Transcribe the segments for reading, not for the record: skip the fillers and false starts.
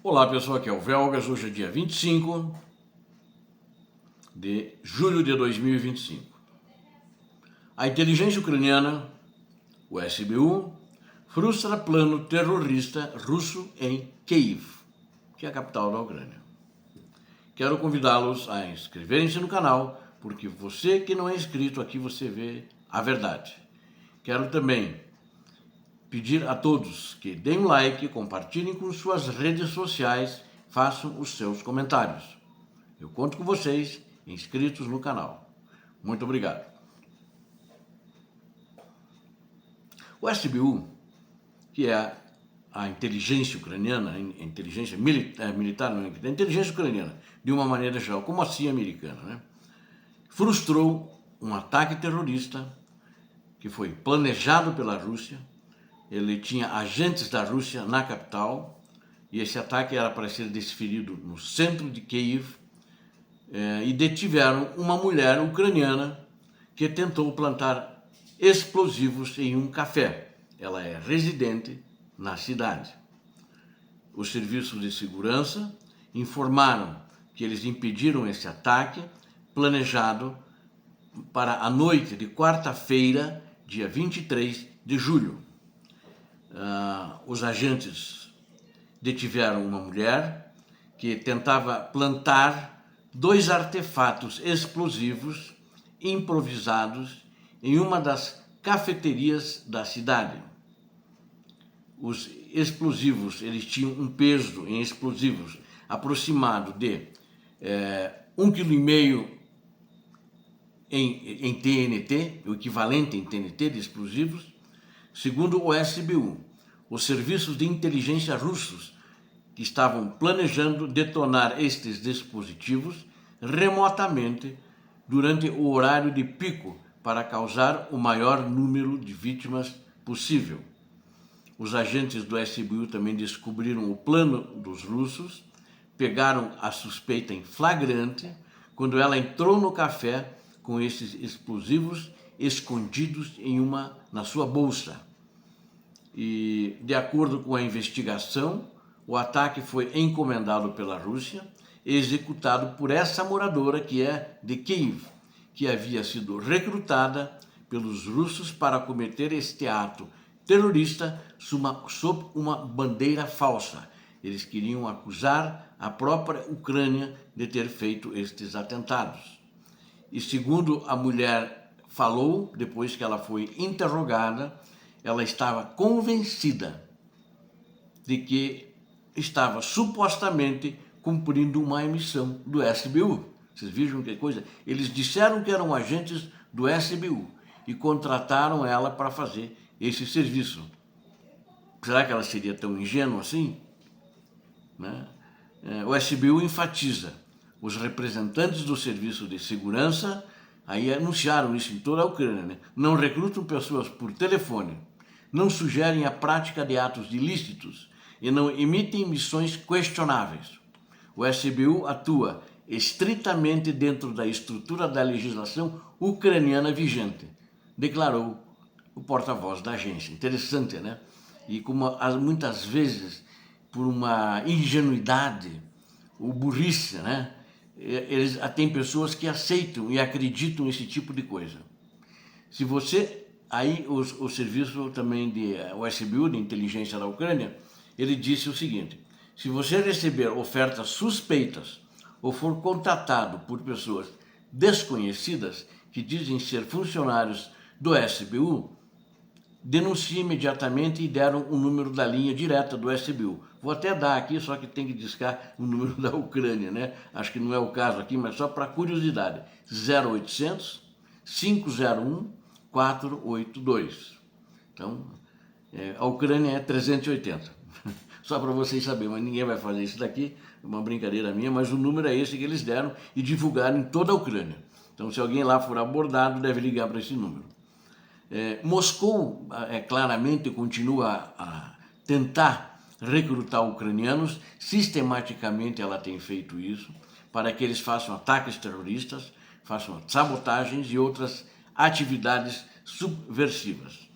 Olá pessoal, aqui é o Velgas, hoje é dia 25 de julho de 2025. A inteligência ucraniana, o SBU, frustra plano terrorista russo em Kiev, que é a capital da Ucrânia. Quero convidá-los a inscreverem-se no canal, porque você que não é inscrito aqui, você vê a verdade. Quero também pedir a todos que deem um like, compartilhem com suas redes sociais, façam os seus comentários. Eu conto com vocês, inscritos no canal. Muito obrigado. O SBU, que é a inteligência ucraniana, a inteligência militar, a inteligência ucraniana, de uma maneira geral, como a CIA americana, né? Frustrou um ataque terrorista que foi planejado pela Rússia. Ele tinha agentes da Rússia na capital e esse ataque era para ser desferido no centro de Kiev e detiveram uma mulher ucraniana que tentou plantar explosivos em um café. Ela é residente na cidade. Os serviços de segurança informaram que eles impediram esse ataque planejado para a noite de quarta-feira, dia 23 de julho. Os agentes detiveram uma mulher que tentava plantar 2 artefatos explosivos improvisados em uma das cafeterias da cidade. Os explosivos, eles tinham um peso em explosivos aproximado de 1,5 kg em TNT, o equivalente em TNT de explosivos. Segundo o SBU, os serviços de inteligência russos que estavam planejando detonar estes dispositivos remotamente durante o horário de pico para causar o maior número de vítimas possível. Os agentes do SBU também descobriram o plano dos russos, pegaram a suspeita em flagrante quando ela entrou no café com esses explosivos escondidos na sua bolsa. E, de acordo com a investigação, o ataque foi encomendado pela Rússia e executado por essa moradora que é de Kiev, que havia sido recrutada pelos russos para cometer este ato terrorista sob uma bandeira falsa. Eles queriam acusar a própria Ucrânia de ter feito estes atentados. E segundo a mulher falou, depois que ela foi interrogada, ela estava convencida de que estava supostamente cumprindo uma missão do SBU. Vocês viram que coisa? Eles disseram que eram agentes do SBU e contrataram ela para fazer esse serviço. Será que ela seria tão ingênua assim? Né? O SBU enfatiza: os representantes do serviço de segurança aí anunciaram isso em toda a Ucrânia, né? Não recrutam pessoas por telefone, não sugerem a prática de atos ilícitos e não emitem missões questionáveis. O SBU atua estritamente dentro da estrutura da legislação ucraniana vigente, declarou o porta-voz da agência. Interessante, né? E como muitas vezes, por uma ingenuidade ou burrice, né? Tem pessoas que aceitam e acreditam nesse tipo de coisa. Se você, aí o serviço também o SBU, de inteligência da Ucrânia, ele disse o seguinte: se você receber ofertas suspeitas ou for contatado por pessoas desconhecidas que dizem ser funcionários do SBU, denuncie imediatamente e deram o número da linha direta do SBU. Vou até dar aqui, só que tem que discar o número da Ucrânia, né? Acho que não é o caso aqui, mas só para curiosidade. 0800 501 482. Então, a Ucrânia é 380. Só para vocês saberem, mas ninguém vai fazer isso daqui, é uma brincadeira minha, mas o número é esse que eles deram e divulgaram em toda a Ucrânia. Então, se alguém lá for abordado, deve ligar para esse número. Moscou, claramente, continua a tentar recrutar ucranianos. Sistematicamente ela tem feito isso para que eles façam ataques terroristas, façam sabotagens e outras atividades subversivas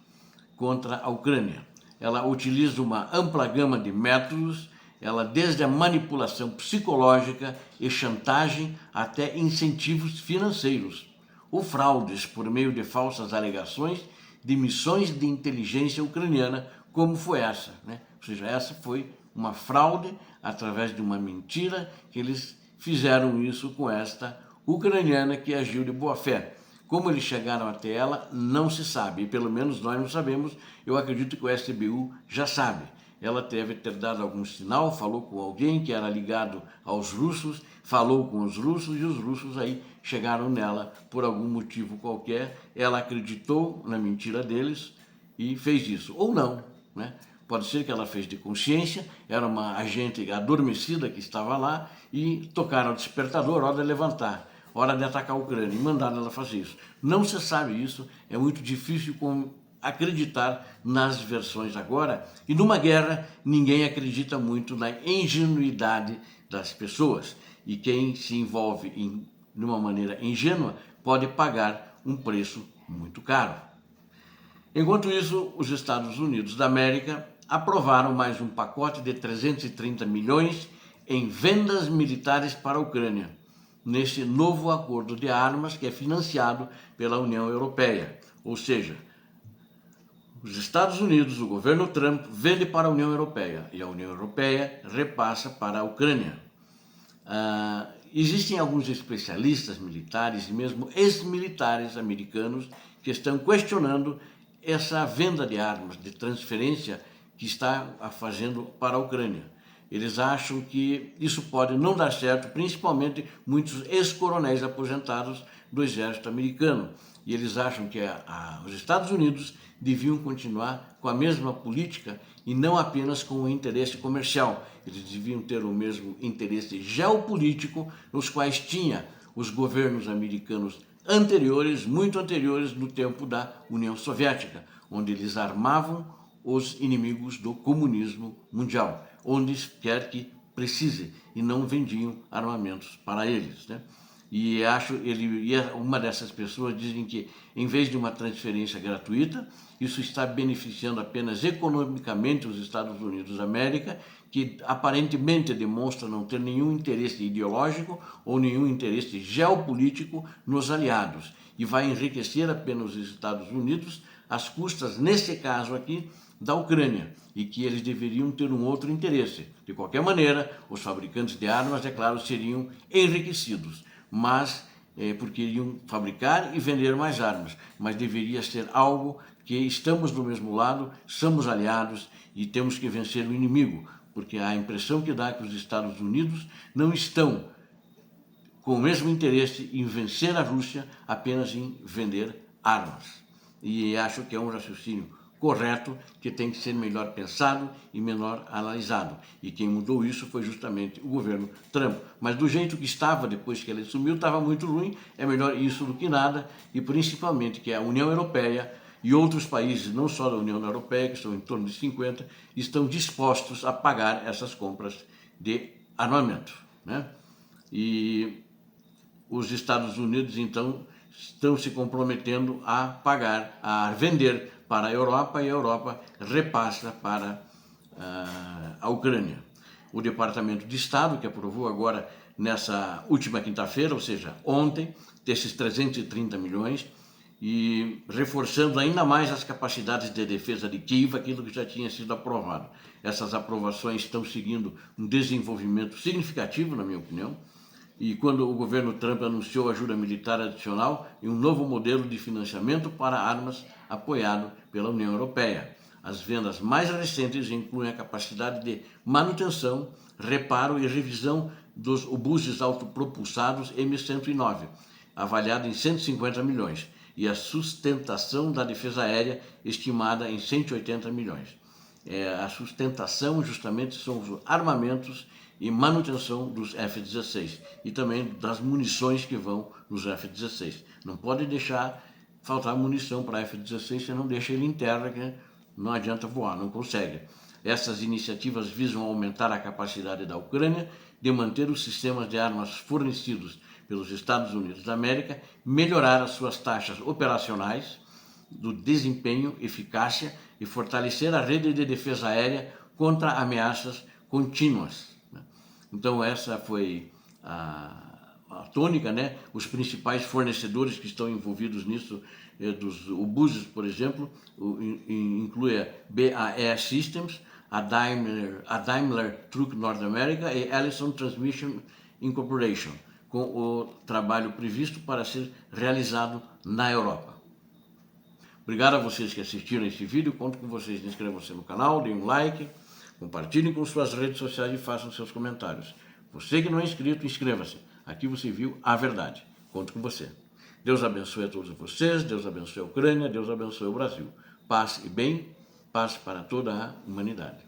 contra a Ucrânia. Ela utiliza uma ampla gama de métodos ela desde a manipulação psicológica e chantagem até incentivos financeiros, ou fraudes por meio de falsas alegações de missões de inteligência ucraniana, como foi essa, né? Ou seja, essa foi uma fraude através de uma mentira que eles fizeram isso com esta ucraniana que agiu de boa fé. Como eles chegaram até ela, não se sabe, e pelo menos nós não sabemos. Eu acredito que o SBU já sabe. Ela deve ter dado algum sinal, falou com alguém que era ligado aos russos, falou com os russos e os russos aí chegaram nela por algum motivo qualquer. Ela acreditou na mentira deles e fez isso, ou não, né? Pode ser que ela fez de consciência, era uma agente adormecida que estava lá e tocaram o despertador, hora de levantar, hora de atacar a Ucrânia, e mandaram ela fazer isso. Não se sabe isso, é muito difícil acreditar nas versões agora, e numa guerra ninguém acredita muito na ingenuidade das pessoas, e quem se envolve de uma maneira ingênua pode pagar um preço muito caro. Enquanto isso, os Estados Unidos da América aprovaram mais um pacote de 330 milhões em vendas militares para a Ucrânia, nesse novo acordo de armas que é financiado pela União Europeia. Ou seja, os Estados Unidos, o governo Trump, vende para a União Europeia e a União Europeia repassa para a Ucrânia. Existem alguns especialistas militares e mesmo ex-militares americanos que estão questionando essa venda de armas, de transferência que está fazendo para a Ucrânia. Eles acham que isso pode não dar certo, principalmente muitos ex-coronéis aposentados do exército americano. E eles acham que os Estados Unidos deviam continuar com a mesma política e não apenas com o interesse comercial. Eles deviam ter o mesmo interesse geopolítico nos quais tinha os governos americanos anteriores, muito anteriores no tempo da União Soviética, onde eles armavam os inimigos do comunismo mundial, onde quer que precise, e não vendiam armamentos para eles, né? E uma dessas pessoas dizem que, em vez de uma transferência gratuita, isso está beneficiando apenas economicamente os Estados Unidos da América, que aparentemente demonstra não ter nenhum interesse ideológico ou nenhum interesse geopolítico nos aliados, e vai enriquecer apenas os Estados Unidos às custas, nesse caso aqui, da Ucrânia, e que eles deveriam ter um outro interesse. De qualquer maneira, os fabricantes de armas, é claro, seriam enriquecidos, mas porque iriam fabricar e vender mais armas, mas deveria ser algo que estamos do mesmo lado, somos aliados e temos que vencer o inimigo, porque a impressão que dá é que os Estados Unidos não estão com o mesmo interesse em vencer a Rússia, apenas em vender armas. E acho que é um raciocínio correto, que tem que ser melhor pensado e melhor analisado. E quem mudou isso foi justamente o governo Trump. Mas do jeito que estava, depois que ele assumiu, estava muito ruim. É melhor isso do que nada, e principalmente que a União Europeia e outros países, não só da União Europeia, que são em torno de 50, estão dispostos a pagar essas compras de armamento, né? E os Estados Unidos, então, estão se comprometendo a pagar, a vender para a Europa, e a Europa repassa para a Ucrânia. O Departamento de Estado, que aprovou agora nessa última quinta-feira, ou seja, ontem, desses 330 milhões, e reforçando ainda mais as capacidades de defesa de Kiev, aquilo que já tinha sido aprovado. Essas aprovações estão seguindo um desenvolvimento significativo, na minha opinião, e quando o governo Trump anunciou ajuda militar adicional e um novo modelo de financiamento para armas apoiado pela União Europeia. As vendas mais recentes incluem a capacidade de manutenção, reparo e revisão dos obuses autopropulsados M109, avaliado em 150 milhões, e a sustentação da defesa aérea, estimada em 180 milhões. A sustentação justamente são os armamentos e manutenção dos F-16 e também das munições que vão nos F-16. Não pode deixar faltar munição para F-16, você não deixa ele em terra, que não adianta voar, não consegue. Essas iniciativas visam aumentar a capacidade da Ucrânia de manter os sistemas de armas fornecidos pelos Estados Unidos da América, melhorar as suas taxas operacionais, do desempenho, eficácia e fortalecer a rede de defesa aérea contra ameaças contínuas, né? Então essa foi a tônica, né? Os principais fornecedores que estão envolvidos nisso, o Buses, por exemplo, inclui a BAE Systems, a Daimler Truck North America e Allison Transmission Incorporation, com o trabalho previsto para ser realizado na Europa. Obrigado a vocês que assistiram esse vídeo, conto com vocês, inscrevam-se no canal, deem um like, compartilhem com suas redes sociais e façam seus comentários. Você que não é inscrito, inscreva-se. Aqui você viu a verdade. Conto com você. Deus abençoe a todos vocês, Deus abençoe a Ucrânia, Deus abençoe o Brasil. Paz e bem, paz para toda a humanidade.